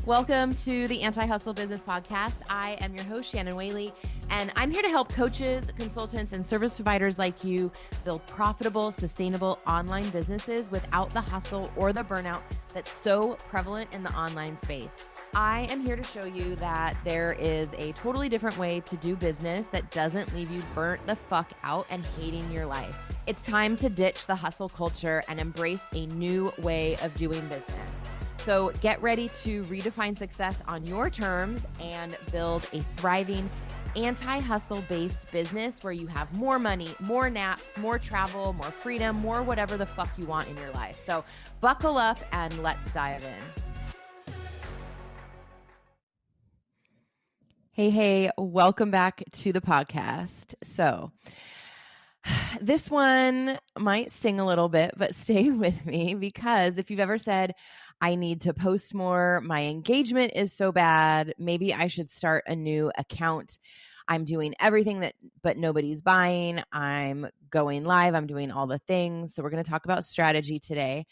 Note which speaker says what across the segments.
Speaker 1: Welcome to the Anti-Hustle Business Podcast. I am your host, Shannon Whaley, and I'm here to help coaches, consultants, and service providers like you build profitable, sustainable online businesses without the hustle or the burnout that's so prevalent in the online space. I am here to show you that there is a totally different way to do business that doesn't leave you burnt the fuck out and hating your life. It's time to ditch the hustle culture and embrace a new way of doing business. So get ready to redefine success on your terms and build a thriving anti-hustle based business where you have more money, more naps, more travel, more freedom, more whatever the fuck you want in your life. So buckle up and let's dive in. Hey, welcome back to the podcast. So this one might sting a little bit, but stay with me because if you've ever said, I need to post more, my engagement is so bad, maybe I should start a new account. I'm doing everything but nobody's buying. I'm going live. I'm doing all the things. So we're going to talk about strategy today.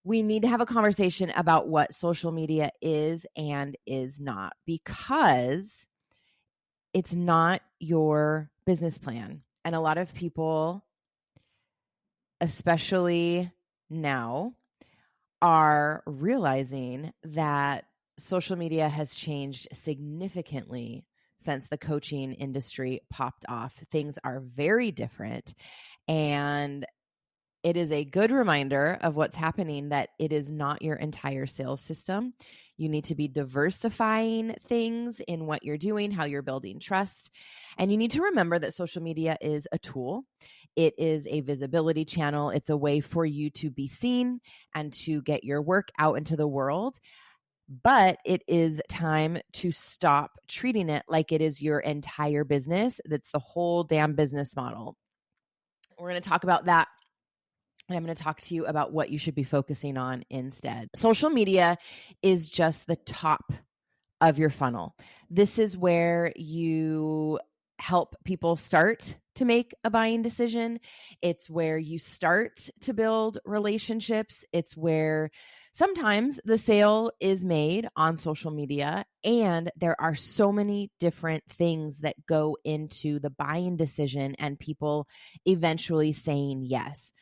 Speaker 1: We need to have a conversation about what social media is and is not, because it's not your business plan. And a lot of people, especially now, are realizing that social media has changed significantly since the coaching industry popped off. Things are very different. And it is a good reminder of what's happening, that it is not your entire sales system. You need to be diversifying things in what you're doing, how you're building trust. And you need to remember that social media is a tool. It is a visibility channel. It's a way for you to be seen and to get your work out into the world. But it is time to stop treating it like it is your entire business. That's the whole damn business model. We're going to talk about that. And I'm going to talk to you about what you should be focusing on instead. Social media is just the top of your funnel. This is where you help people start to make a buying decision. It's where you start to build relationships. It's where sometimes the sale is made on social media. And there are so many different things that go into the buying decision and people eventually saying yes.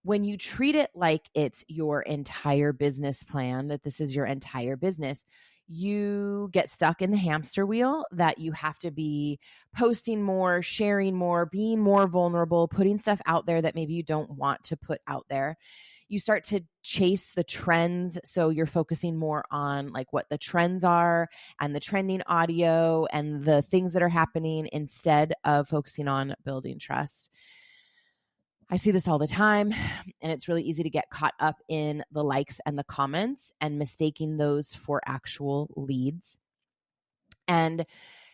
Speaker 1: When you treat it like it's your entire business plan, that this is your entire business, you get stuck in the hamster wheel that you have to be posting more, sharing more, being more vulnerable, putting stuff out there that maybe you don't want to put out there. You start to chase the trends. So you're focusing more on like what the trends are and the trending audio and the things that are happening instead of focusing on building trust. I see this all the time, and it's really easy to get caught up in the likes and the comments and mistaking those for actual leads. And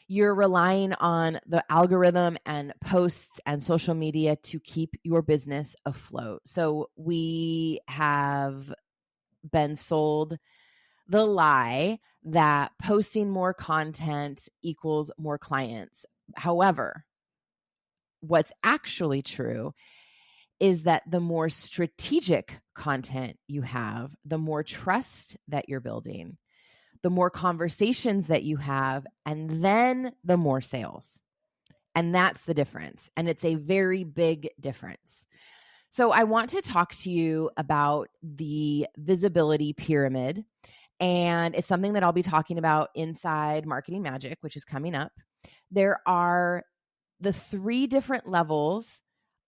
Speaker 1: you're relying on the algorithm and posts and social media to keep your business afloat. So we have been sold the lie that posting more content equals more clients. However, what's actually true is that the more strategic content you have, the more trust that you're building, the more conversations that you have, and then the more sales. And that's the difference. And it's a very big difference. So I want to talk to you about the visibility pyramid. And it's something that I'll be talking about inside Marketing Magic, which is coming up. There are the 3 different levels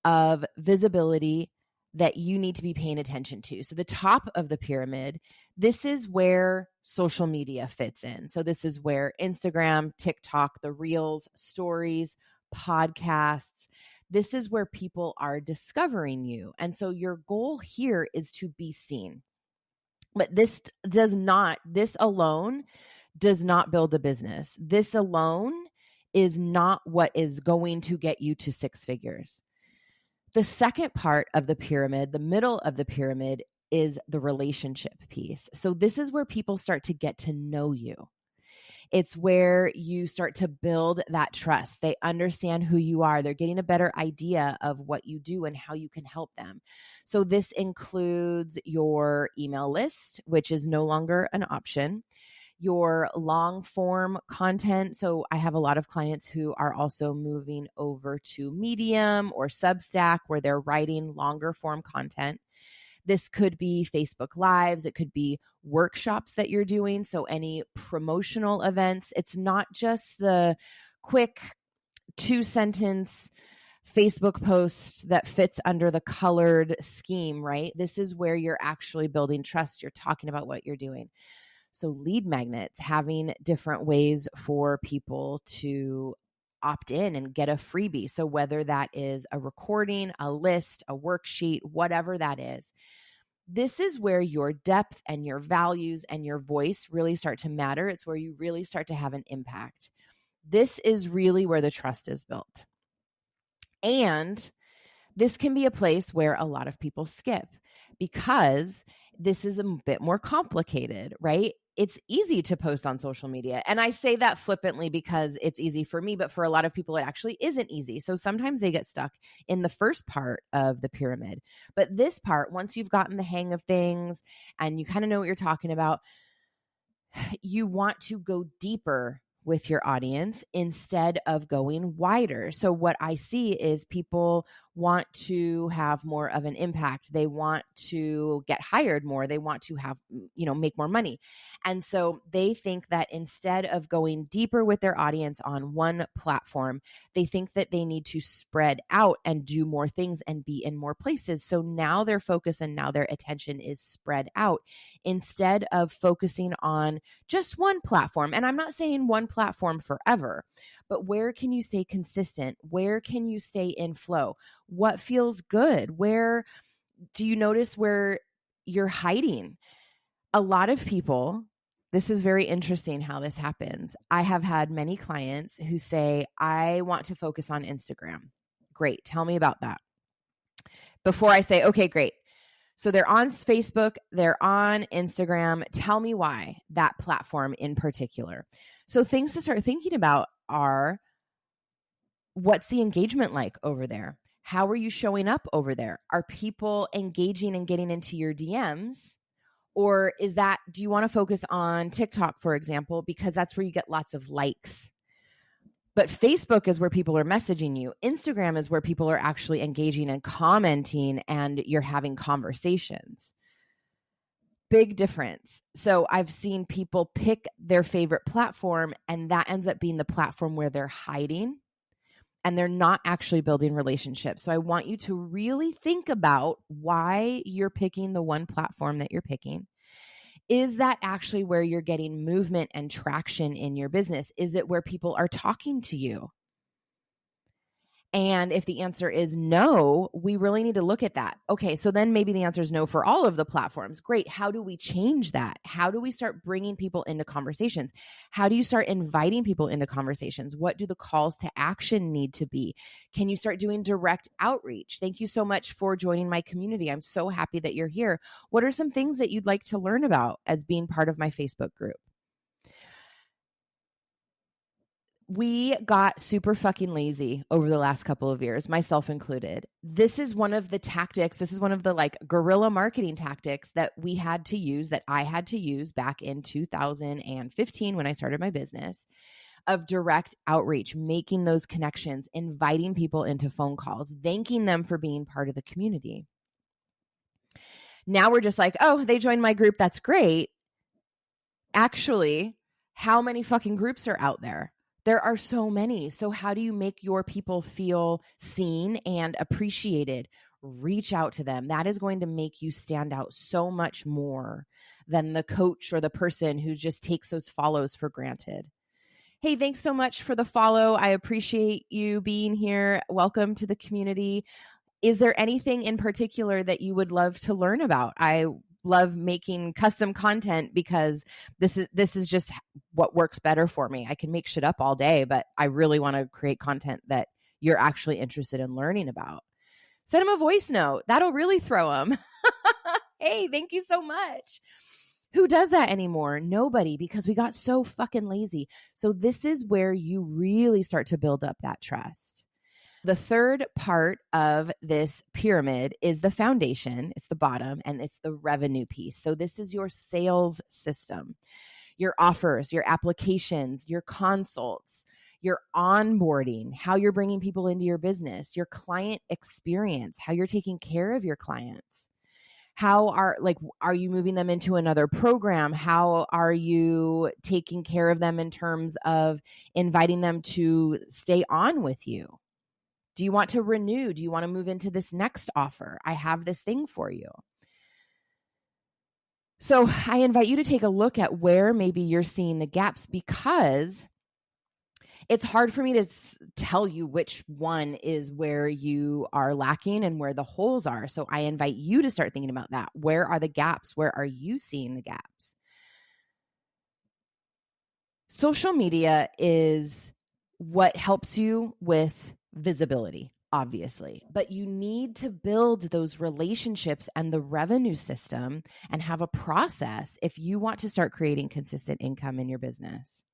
Speaker 1: of visibility that you need to be paying attention to. So the top of the pyramid, this is where social media fits in. So this is where Instagram, TikTok, the Reels, stories, podcasts, this is where people are discovering you. And so your goal here is to be seen. But this alone does not build a business. This alone is not what is going to get you to 6 figures. The second part of the pyramid, the middle of the pyramid, is the relationship piece. So this is where people start to get to know you. It's where you start to build that trust. They understand who you are. They're getting a better idea of what you do and how you can help them. So this includes your email list, which is no longer an option, your long form content. So I have a lot of clients who are also moving over to Medium or Substack, where they're writing longer form content. This could be Facebook Lives. It could be workshops that you're doing. So any promotional events. It's not just the quick 2-sentence Facebook post that fits under the colored scheme, right? This is where you're actually building trust. You're talking about what you're doing. So lead magnets, having different ways for people to opt in and get a freebie. So whether that is a recording, a list, a worksheet, whatever that is, this is where your depth and your values and your voice really start to matter. It's where you really start to have an impact. This is really where the trust is built. And this can be a place where a lot of people skip because this is a bit more complicated, right? It's easy to post on social media. And I say that flippantly because it's easy for me, but for a lot of people, it actually isn't easy. So sometimes they get stuck in the first part of the pyramid. But this part, once you've gotten the hang of things and you kind of know what you're talking about, you want to go deeper with your audience instead of going wider. So what I see is people want to have more of an impact. They want to get hired more. They want to have, make more money. And so they think that instead of going deeper with their audience on one platform, they think that they need to spread out and do more things and be in more places. So now their focus and now their attention is spread out instead of focusing on just one platform. And I'm not saying one platform forever, but where can you stay consistent? Where can you stay in flow? What feels good? Where do you notice where you're hiding? A lot of people, this is very interesting how this happens. I have had many clients who say, I want to focus on Instagram. Great. Tell me about that. Before I say, okay, great. So they're on Facebook, they're on Instagram. Tell me why that platform in particular. So things to start thinking about are, what's the engagement like over there? How are you showing up over there? Are people engaging and getting into your DMs? Or do you want to focus on TikTok, for example, because that's where you get lots of likes? But Facebook is where people are messaging you. Instagram is where people are actually engaging and commenting and you're having conversations. Big difference. So I've seen people pick their favorite platform and that ends up being the platform where they're hiding and they're not actually building relationships. So I want you to really think about why you're picking the one platform that you're picking. Is that actually where you're getting movement and traction in your business? Is it where people are talking to you? And if the answer is no, we really need to look at that. Okay, so then maybe the answer is no for all of the platforms. Great. How do we change that? How do we start bringing people into conversations? How do you start inviting people into conversations? What do the calls to action need to be? Can you start doing direct outreach? Thank you so much for joining my community. I'm so happy that you're here. What are some things that you'd like to learn about as being part of my Facebook group? We got super fucking lazy over the last couple of years, myself included. This is one of the tactics. This is one of the guerrilla marketing tactics that we had to use, that I had to use back in 2015 when I started my business, of direct outreach, making those connections, inviting people into phone calls, thanking them for being part of the community. Now we're just like, oh, they joined my group. That's great. Actually, how many fucking groups are out there? There are so many. So how do you make your people feel seen and appreciated? Reach out to them. That is going to make you stand out so much more than the coach or the person who just takes those follows for granted. Hey, thanks so much for the follow. I appreciate you being here. Welcome to the community. Is there anything in particular that you would love to learn about? I love making custom content because this is just what works better for me. I can make shit up all day, but I really want to create content that you're actually interested in learning about. Send them a voice note. That'll really throw them. Hey, thank you so much. Who does that anymore? Nobody, because we got so fucking lazy. So this is where you really start to build up that trust. The third part of this pyramid is the foundation. It's the bottom, and it's the revenue piece. So this is your sales system, your offers, your applications, your consults, your onboarding, how you're bringing people into your business, your client experience, how you're taking care of your clients. How are you moving them into another program? How are you taking care of them in terms of inviting them to stay on with you? Do you want to renew? Do you want to move into this next offer? I have this thing for you. So I invite you to take a look at where maybe you're seeing the gaps, because it's hard for me to tell you which one is where you are lacking and where the holes are. So I invite you to start thinking about that. Where are the gaps? Where are you seeing the gaps? Social media is what helps you with visibility, obviously, but you need to build those relationships and the revenue system and have a process if you want to start creating consistent income in your business.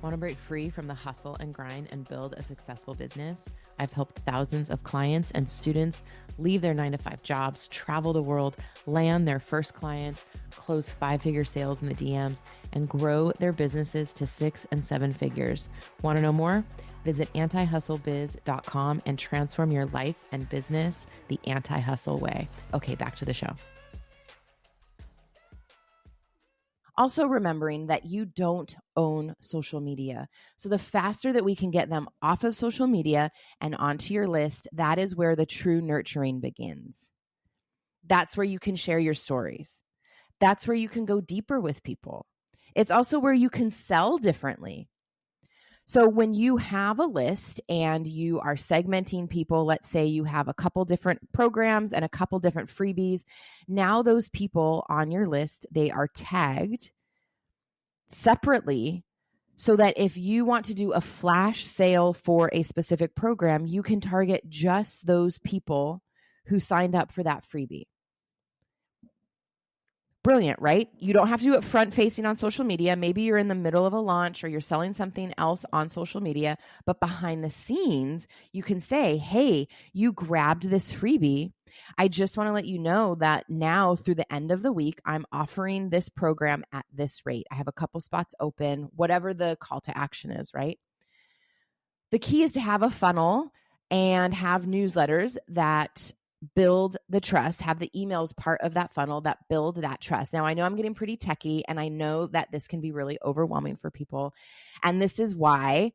Speaker 1: Want to break free from the hustle and grind and build a successful business? I've helped thousands of clients and students leave their 9-to-5 jobs, travel the world, land their first clients, close 5-figure sales in the DMs, and grow their businesses to 6 and 7 figures. Want to know more? Visit antihustlebiz.com and transform your life and business the anti-hustle way. Okay, back to the show. Also remembering that you don't own social media. So the faster that we can get them off of social media and onto your list, that is where the true nurturing begins. That's where you can share your stories. That's where you can go deeper with people. It's also where you can sell differently. So when you have a list and you are segmenting people, let's say you have a couple different programs and a couple different freebies. Now those people on your list, they are tagged separately so that if you want to do a flash sale for a specific program, you can target just those people who signed up for that freebie. Brilliant, right? You don't have to do it front facing on social media. Maybe you're in the middle of a launch or you're selling something else on social media, but behind the scenes, you can say, hey, you grabbed this freebie. I just want to let you know that now through the end of the week, I'm offering this program at this rate. I have a couple spots open, whatever the call to action is, right? The key is to have a funnel and have newsletters that build the trust, have the emails part of that funnel that build that trust. Now, I know I'm getting pretty techie, and I know that this can be really overwhelming for people. And this is why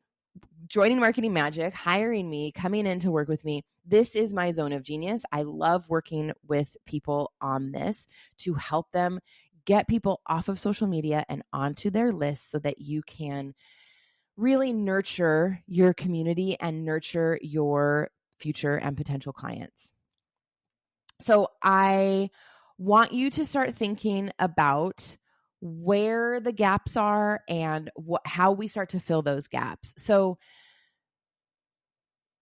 Speaker 1: joining Marketing Magic, hiring me, coming in to work with me, this is my zone of genius. I love working with people on this to help them get people off of social media and onto their list so that you can really nurture your community and nurture your future and potential clients. So I want you to start thinking about where the gaps are and how we start to fill those gaps. So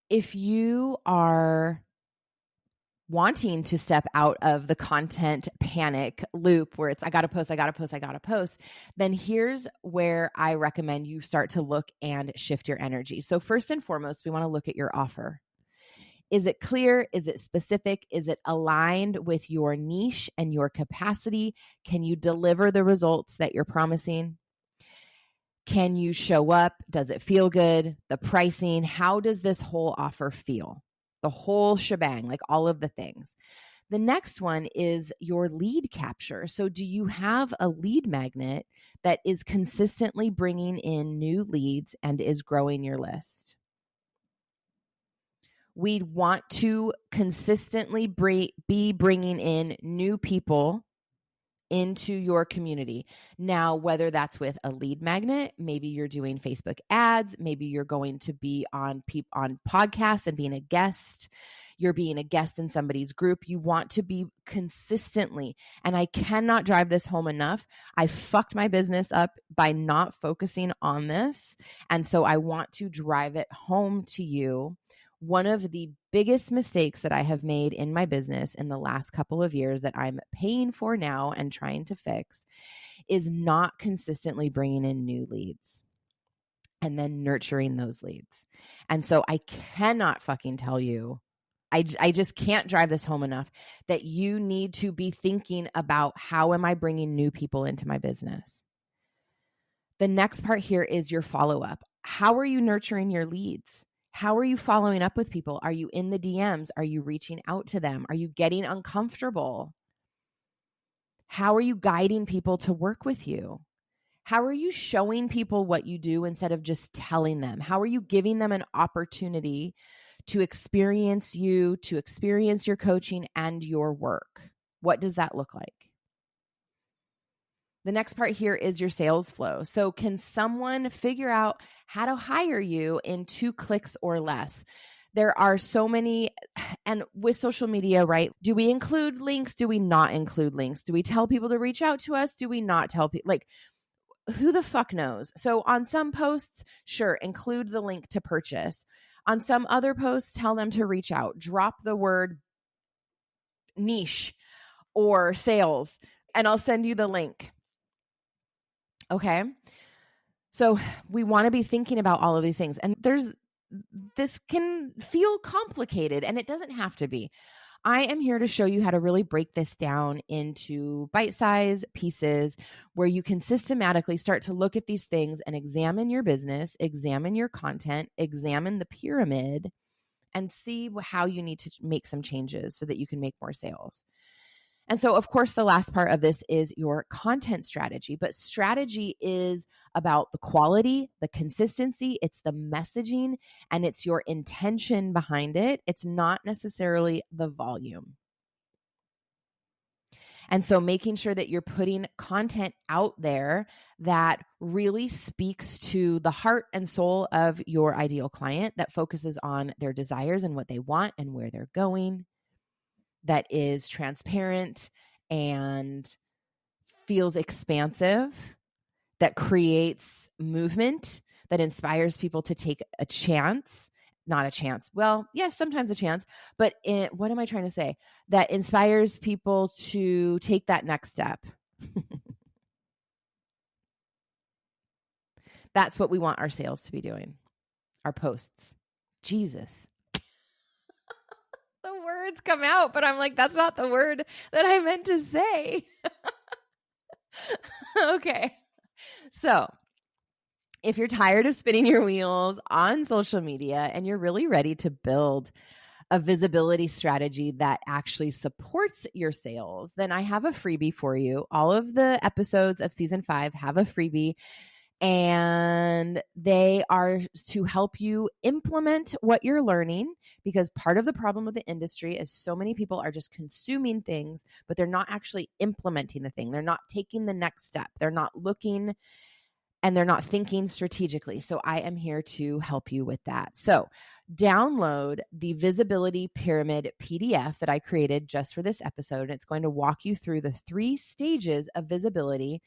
Speaker 1: if you are wanting to step out of the content panic loop where it's, I got to post, then here's where I recommend you start to look and shift your energy. So first and foremost, we want to look at your offer. Is it clear? Is it specific? Is it aligned with your niche and your capacity? Can you deliver the results that you're promising? Can you show up? Does it feel good? The pricing, how does this whole offer feel? The whole shebang, like all of the things. The next one is your lead capture. So do you have a lead magnet that is consistently bringing in new leads and is growing your list? We want to consistently be bringing in new people into your community. Now, whether that's with a lead magnet, maybe you're doing Facebook ads, maybe you're going to be on podcasts and being a guest, you're being a guest in somebody's group. You want to be consistently, and I cannot drive this home enough. I fucked my business up by not focusing on this. And so I want to drive it home to you One of the biggest mistakes that I have made in my business in the last couple of years that I'm paying for now and trying to fix is not consistently bringing in new leads and then nurturing those leads. And so I cannot fucking tell you, I just can't drive this home enough that you need to be thinking about, how am I bringing new people into my business? The next part here is your follow-up. How are you nurturing your leads? How are you following up with people? Are you in the DMs? Are you reaching out to them? Are you getting uncomfortable? How are you guiding people to work with you? How are you showing people what you do instead of just telling them? How are you giving them an opportunity to experience you, to experience your coaching and your work? What does that look like? The next part here is your sales flow. So can someone figure out how to hire you in 2 clicks or less? There are so many, and with social media, right? Do we include links? Do we not include links? Do we tell people to reach out to us? Do we not tell people? Like, who the fuck knows? So on some posts, sure, include the link to purchase. On some other posts, tell them to reach out. Drop the word niche or sales, and I'll send you the link. Okay. So we want to be thinking about all of these things. And this can feel complicated, and it doesn't have to be. I am here to show you how to really break this down into bite-sized pieces where you can systematically start to look at these things and examine your business, examine your content, examine the pyramid, and see how you need to make some changes so that you can make more sales. And so, of course, the last part of this is your content strategy. But strategy is about the quality, the consistency, it's the messaging, and it's your intention behind it. It's not necessarily the volume. And so making sure that you're putting content out there that really speaks to the heart and soul of your ideal client, that focuses on their desires and what they want and where they're going, that is transparent and feels expansive, that creates movement, that inspires people to take a chance, not a chance. Well, yes, sometimes a chance, but what am I trying to say? That inspires people to take that next step. That's what we want our sales to be doing, our posts. Jesus. The words come out, but I'm like, that's not the word that I meant to say. Okay. So if you're tired of spinning your wheels on social media and you're really ready to build a visibility strategy that actually supports your sales, then I have a freebie for you. All of the episodes of season 5 have a freebie, and they are to help you implement what you're learning, because part of the problem with the industry is so many people are just consuming things, but they're not actually implementing the thing. They're not taking the next step. They're not looking, and they're not thinking strategically. So I am here to help you with that. So download the Visibility Pyramid PDF that I created just for this episode. And it's going to walk you through the 3 stages of visibility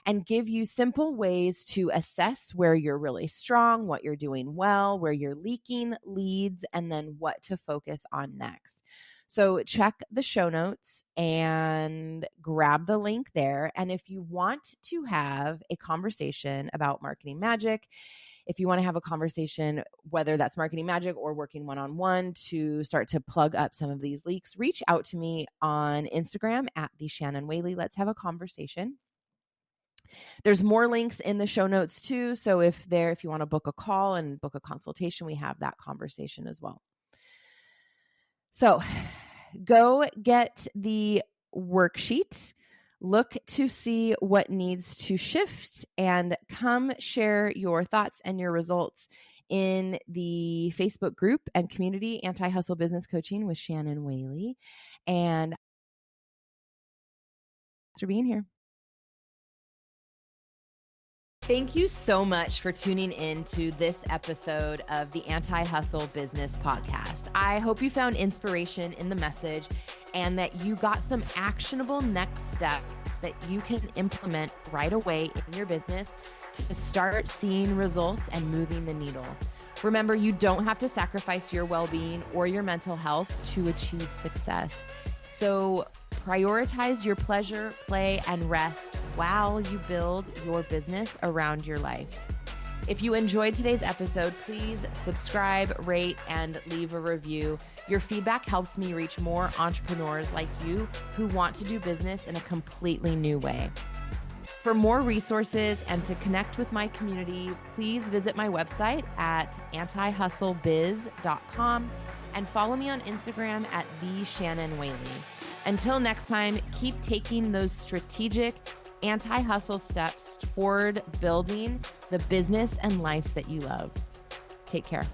Speaker 1: and give you simple ways to assess where you're really strong, what you're doing well, where you're leaking leads, and then what to focus on next. So check the show notes and grab the link there. And if you want to have a conversation about marketing magic, if you want to have a conversation, whether that's marketing magic or working one-on-one to start to plug up some of these leaks, reach out to me on Instagram at the Shannon Whaley. Let's have a conversation. There's more links in the show notes too. So if you want to book a call and book a consultation, we have that conversation as well. So go get the worksheet, look to see what needs to shift, and come share your thoughts and your results in the Facebook group and community, Anti-Hustle Business Coaching with Shannon Whaley. And thanks for being here. Thank you so much for tuning in to this episode of the Anti-Hustle Business Podcast. I hope you found inspiration in the message and that you got some actionable next steps that you can implement right away in your business to start seeing results and moving the needle. Remember, you don't have to sacrifice your well-being or your mental health to achieve success. So prioritize your pleasure, play, and rest while you build your business around your life. If you enjoyed today's episode, please subscribe, rate, and leave a review. Your feedback helps me reach more entrepreneurs like you who want to do business in a completely new way. For more resources and to connect with my community, please visit my website at antihustlebiz.com and follow me on Instagram at @TheShannonWhaley. Until next time, keep taking those strategic anti-hustle steps toward building the business and life that you love. Take care.